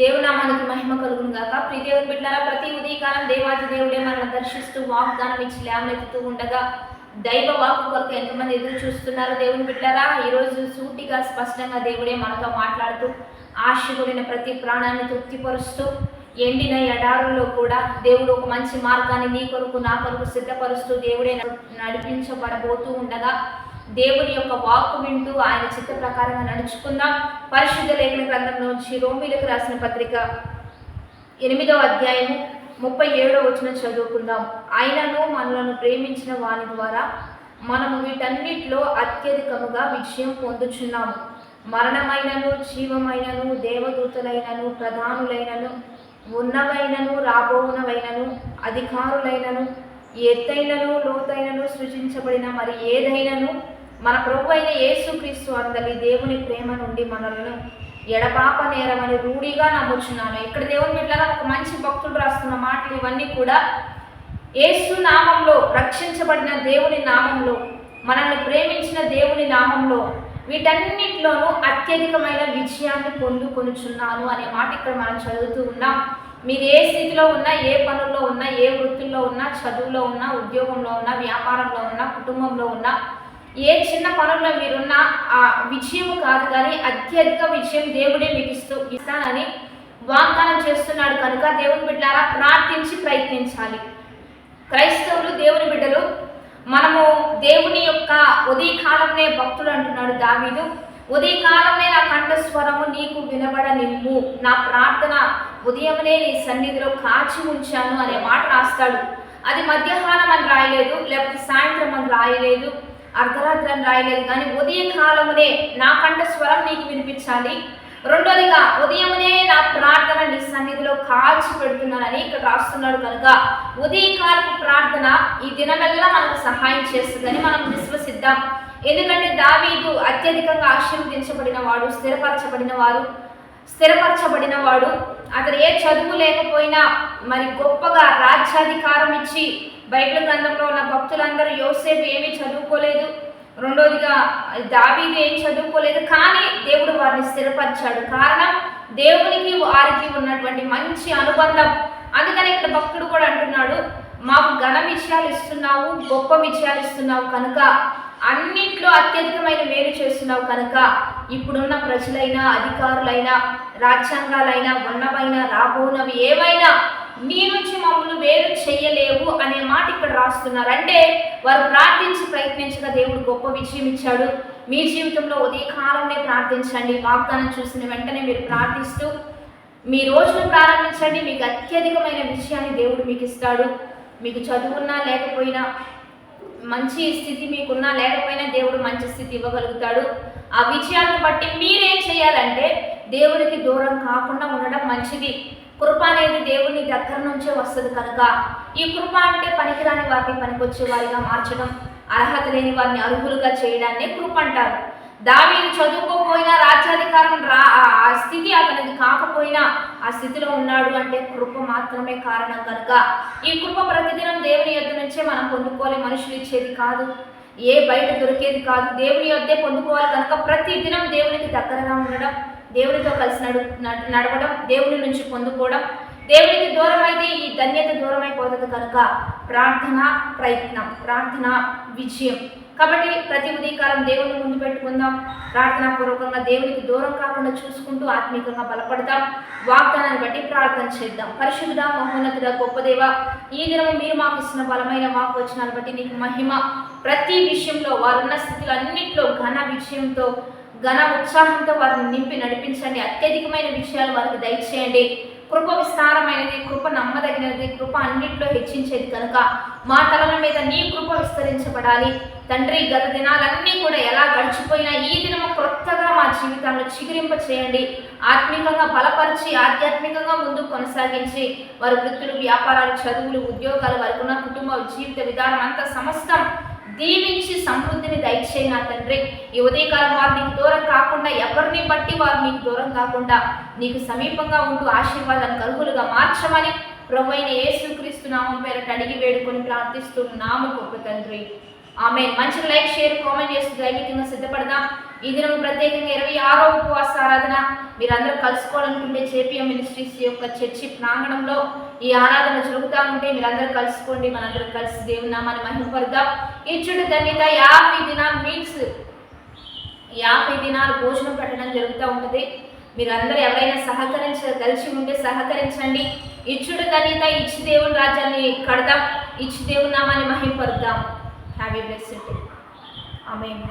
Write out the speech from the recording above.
దేవునామానికి మహిమ కలుగును గాక. ప్రియ దేవుని బిడ్డలారా, ప్రతి ఉదయకాలం దేవాది దేవుడే మనల్ని దర్శిస్తూ వాగ్దానం ఇచ్చి లేవనెత్తుతూ ఉండగా దైవ వాక్కు కొరకు ఎంతమంది ఎదురు చూస్తున్నారు దేవుని బిడ్డలారా. ఈరోజు సూటిగా స్పష్టంగా దేవుడే మనతో మాట్లాడుతూ ఆశపడిన ప్రతి ప్రాణాన్ని తృప్తిపరుస్తూ ఎండిన ఎడారుల్లో కూడా దేవుడు ఒక మంచి మార్గాన్ని నీ కొరకు నా కొరకు సిద్ధపరుస్తూ దేవుడే నడిపించబడబోతూ ఉండగా దేవుని యొక్క వాక్కు వింటూ ఆయన చిత్త ప్రకారంగా నడుచుకుందాం. పరిశుద్ధ లేఖన గ్రంథంలోంచి రోమీలకు రాసిన పత్రిక 8వ అధ్యాయము 37వ వచనం చదువుకుందాం. ఆయనను మనలను ప్రేమించిన వాని ద్వారా మనము వీటన్నిటిలో అత్యధికముగా విజయం పొందుచున్నాము. మరణమైనను జీవమైనను దేవదూతలైనను ప్రధానులైనను ఉన్నవైనను రాబోవునవైనను అధికారులైనను ఎత్తైనను లోతైనను సృజించబడిన మరి ఏదైనను మన ప్రభు అయిన యేసుక్రీస్తు అందలి దేవుని ప్రేమ నుండి మనలను ఎడపాప నేరమని రూఢిగా నమ్ముచున్నాను. ఇక్కడ దేవుని బిడ్డలారా, ఒక మంచి భక్తుడు రాస్తున్న మాటలు ఇవన్నీ కూడా యేసు నామంలో, రక్షించబడిన దేవుని నామంలో, మనల్ని ప్రేమించిన దేవుని నామంలో వీటన్నిటిలోనూ అత్యధికమైన విజయాన్ని పొందుకొనుచున్నాను అనే మాట ఇక్కడ మనం చదువుతూ ఉన్నాం. మీరు ఏ స్థితిలో ఉన్నా, ఏ పనుల్లో ఉన్నా, ఏ వృత్తుల్లో ఉన్నా, చదువులో ఉన్నా, ఉద్యోగంలో ఉన్నా, వ్యాపారంలో ఉన్నా, కుటుంబంలో ఉన్నా, ఏ చిన్న పనుల్లో మీరున్నా ఆ విజయం కాదు కానీ అత్యధిక విజయం దేవుడే మీకు ఇస్తానని వాగ్దానం చేస్తున్నాడు. కనుక దేవుని బిడ్డలారా, ప్రార్థించి ప్రయత్నించాలి. క్రైస్తవులు, దేవుని బిడ్డలు, మనము దేవుని యొక్క ఉదయకాలంనే భక్తుడు అంటున్నాడు దావీదు. ఉదయకాలమే నా కంఠస్వరము నీకు వినబడనిమ్ము, నా ప్రార్థన ఉదయమనే నీ సన్నిధిలో కాచి ఉంచాను అనే మాట రాస్తాడు. అది మధ్యాహ్నం అని రాయలేదు, లేకపోతే సాయంత్రం అని రాయలేదు, అర్ధరాత్రి అని రాయలేదు, కానీ ఉదయకాలమునే నా కంఠస్వరం నీకు వినిపించాలి. రెండోదిగా ఉదయమునే నా ప్రార్థన నీ సన్నిధిలో కాచి పెడుతున్నానని ఇక్కడ రాస్తున్నాడు. కనుక ఉదయకాలపు ప్రార్థన ఈ దినమెల్లా మనకు సహాయం చేస్తుందని మనం విశ్వసిద్దాం. ఎందుకంటే దావీదు అత్యధికంగా ఆశీర్వదించబడిన వాడు, స్థిరపరచబడిన వాడు. అతను ఏ చదువు లేకపోయినా మరి గొప్పగా రాజ్యాధికారం ఇచ్చి, బైబిల్ గ్రంథంలో ఉన్న భక్తులందరూ యోసేపు ఏమీ చదువుకోలేదు, రెండోదిగా దావీదు ఏం చదువుకోలేదు, కానీ దేవుడు వారిని స్థిరపరిచాడు. కారణం దేవునికి వారికి ఉన్నటువంటి మంచి అనుబంధం. అందుకని ఇక్కడ భక్తుడు కూడా అంటున్నాడు, మాకు ఘన విజయాలు ఇస్తున్నావు, గొప్ప విజయాలు ఇస్తున్నావు, కనుక అన్నింటిలో అత్యధికమైన మేలు చేస్తున్నావు. కనుక ఇప్పుడున్న ప్రజలైనా, అధికారులైనా, రాజ్యాంగాలైనా, ఉన్నవైనా, రాబోనవి ఏవైనా నీ నుంచి మమ్మల్ని వేరు చేయలేవు అనే మాట ఇక్కడ రాస్తున్నారు. అంటే వారు ప్రార్థించి ప్రయత్నించగా దేవుడు గొప్ప విజయం ఇచ్చాడు. మీ జీవితంలో ఉదయకాలంలో ప్రార్థించండి. వాగ్దానం చూసిన వెంటనే మీరు ప్రార్థిస్తూ మీ రోజును ప్రారంభించండి. మీకు అత్యధికమైన విజయాన్ని దేవుడు మీకు ఇస్తాడు. మీకు చదువున్నా లేకపోయినా, మంచి స్థితి మీకున్నా లేకపోయినా దేవుడు మంచి స్థితి ఇవ్వగలుగుతాడు. ఆ విజయాన్ని బట్టి మీరేం చేయాలంటే దేవుడికి దూరం కాకుండా ఉండడం మంచిది. కృప అనేది దేవుని దగ్గర నుంచే వస్తుంది. కనుక ఈ కృప అంటే పనికిరాని వారిని పనికొచ్చే వారిగా మార్చడం, అర్హత లేని వారిని అర్హులుగా చేయడాన్ని కృప అంటారు. దావీదు చదువుకోకపోయినా, రాజ్యాధికారం ఆ స్థితి అతనికి కాకపోయినా ఆ స్థితిలో ఉన్నాడు అంటే కృప మాత్రమే కారణం. కనుక ఈ కృప ప్రతిదినం దేవుని యొద్ద నుంచే మనం పొందుకోవాలి. మనుషులు ఇచ్చేది కాదు, ఏ బయట దొరికేది కాదు, దేవుని యొద్దే పొందుకోవాలి. కనుక ప్రతి దినం దేవునికి దగ్గరగా ఉండడం, దేవునితో కలిసి నడవడం, దేవుని నుంచి పొందుకోవడం. దేవునికి దూరం అయితే ఈ ధన్యత దూరం అయిపోతుంది. కనుక ప్రార్థన ప్రయత్నం, ప్రార్థన విజయం. కాబట్టి ప్రతి ఉదయకాలం దేవుని ముందు పెట్టుకుందాం. ప్రార్థనాపూర్వకంగా దేవునికి దూరం కాకుండా చూసుకుంటూ ఆత్మీయంగా బలపడదాం. వాగ్దానాన్ని బట్టి ప్రార్థన చేద్దాం. పరిశుద్ధ మహోన్నతుడ గొప్ప దేవ, ఈ దినము మీరు మాకు ఇస్తున్న బలమైన వాక్కు వచనాన్ని బట్టి నీకు మహిమ. ప్రతి విషయంలో వారున్న స్థితులు అన్నింటిలో ఘన విజయంతో, ఘన ఉత్సాహంతో వారిని నింపి నడిపించండి. అత్యధికమైన విషయాలు వారికి దయచేయండి. కృప విస్తారమైనది, కృప నమ్మదగినది, కృప అన్నింటిలో హెచ్చించేది. కనుక మా తలల మీద నీ కృప విస్తరించబడాలి తండ్రి. గత దినాలన్నీ కూడా ఎలా గడిచిపోయినా ఈ దినము క్రొత్తగా మా జీవితాలను చిగురింప చేయండి. ఆత్మీయంగా బలపరిచి, ఆధ్యాత్మికంగా ముందుకు కొనసాగించి వారి వృత్తులు, వ్యాపారాలు, చదువులు, ఉద్యోగాలు, వారికి ఉన్న కుటుంబ జీవిత విధానం అంతా సమస్తం దీవించి సమృద్ధిని దయచేయి నా తండ్రి. ఈ ఉదయకాలం వారు నీకు దూరం కాకుండా, ఎవరిని బట్టి వారు నీకు దూరం కాకుండా నీకు సమీపంగా ఉంటూ ఆశీర్వాదానికి అర్హులుగా మార్చమని ప్రభువైన యేసుక్రీస్తు నామం పేరట అడిగి వేడుకొని ప్రార్థిస్తున్నాము గొప్ప తండ్రి. ఆమె మంచి లైక్ షేర్ కామెంట్ చేస్తూ దైవికంగా సిద్ధపడదాం. ఈ దినం ప్రత్యేకంగా 26వ ఉపవాస ఆరాధన మీరందరూ కలుసుకోవాలనుకుంటే జేపీఎం మినిస్ట్రీస్ యొక్క చర్చి ప్రాంగణంలో ఈ ఆరాధన జరుగుతూ ఉంటే మీరందరూ కలుసుకోండి. మనందరం కలిసి దేవుని నామాన్ని మహిమపడదాం. ఇచ్చుడు ధన్యత 50 దినాలు మీల్స్ 50 దినాలు భోజనం పెట్టడం జరుగుతూ ఉంటుంది. మీరందరూ ఎవరైనా కలిసి ఉంటే సహకరించండి. ఇచ్చుడు ధన్యత ఇచ్చి దేవుని రాజ్యాన్ని కడదాం. ఇచ్చి దేవుని నామాన్ని మహిమపడదాం. Have a blessed day. Amen.